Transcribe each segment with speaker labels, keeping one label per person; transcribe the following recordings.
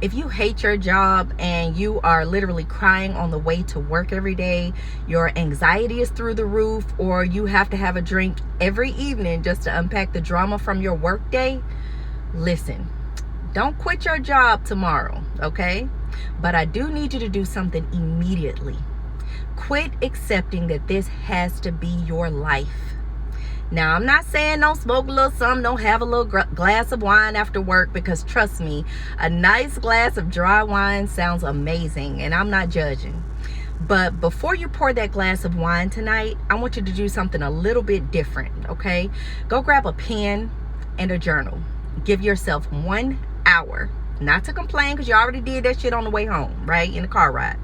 Speaker 1: If you hate your job and you are literally crying on the way to work every day, your anxiety is through the roof, or you have to have a drink every evening just to unpack the drama from your work day, listen, don't quit your job tomorrow, okay? But I do need you to do something immediately. Quit accepting that this has to be your life. Now, I'm not saying don't smoke a little something, don't have a little glass of wine after work, because trust me, a nice glass of dry wine sounds amazing, and I'm not judging. But before you pour that glass of wine tonight, I want you to do something a little bit different, okay? Go grab a pen and a journal. Give yourself 1 hour, not to complain, because you already did that shit on the way home, right? In the car ride.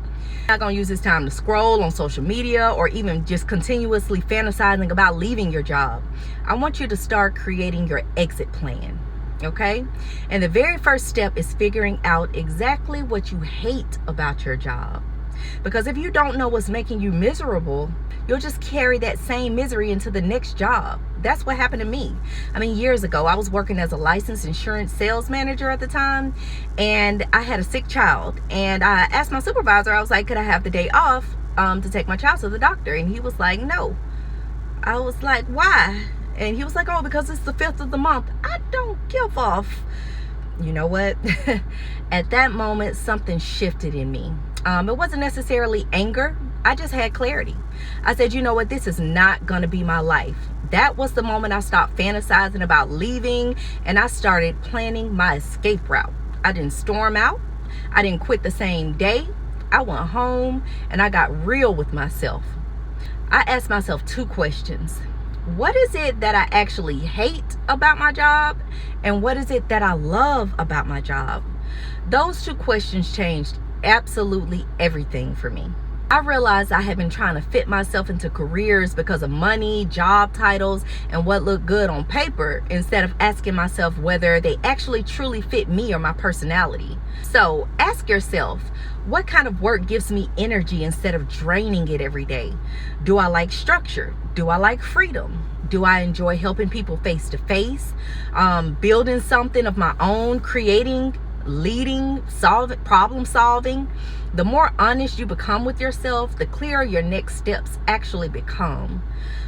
Speaker 1: Not gonna use this time to scroll on social media or even just continuously fantasizing about leaving your job. I want you to start creating your exit plan, okay? And the very first step is figuring out exactly what you hate about your job. Because if you don't know what's making you miserable, you'll just carry that same misery into the next job. That's what happened to me. I mean, years ago, I was working as a licensed insurance sales manager at the time, and I had a sick child. And I asked my supervisor, I was like, could I have the day off to take my child to the doctor? And he was like, no. I was like, why? And he was like, oh, because it's the 5th of the month. I don't give off. You know what? At that moment, something shifted in me. It wasn't necessarily anger. I just had clarity. I said, you know what? This is not going to be my life. That was the moment I stopped fantasizing about leaving, and I started planning my escape route. I didn't storm out. I didn't quit the same day. I went home and I got real with myself. I asked myself 2 questions. What is it that I actually hate about my job? And what is it that I love about my job? Those 2 questions changed absolutely everything for me. I realized I had been trying to fit myself into careers because of money, job titles, and what looked good on paper, instead of asking myself whether they actually truly fit me or my personality. So ask yourself, what kind of work gives me energy instead of draining it every day? Do I like structure? Do I like freedom? Do I enjoy helping people face to face? Building something of my own, creating, leading, problem solving? The more honest you become with yourself, the clearer your next steps actually become.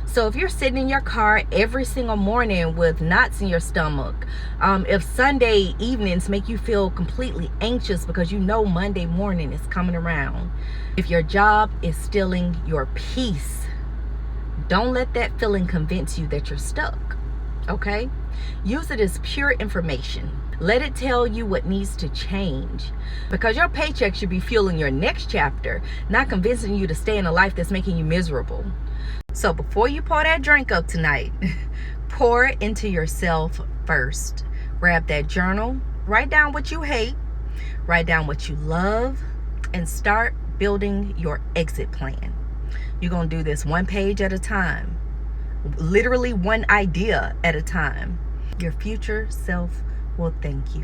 Speaker 1: So if you're sitting in your car every single morning with knots in your stomach, if Sunday evenings make you feel completely anxious because you know Monday morning is coming around, if your job is stealing your peace, don't let that feeling convince you that you're stuck, okay? Use it as pure information. Let it tell you what needs to change, because your paycheck should be fueling your next chapter, not convincing you to stay in a life that's making you miserable. So before you pour that drink up tonight, pour it into yourself first. Grab that journal, write down what you hate, write down what you love, and start building your exit plan. You're going to do this 1 page at a time, literally 1 idea at a time. Your future self will thank you.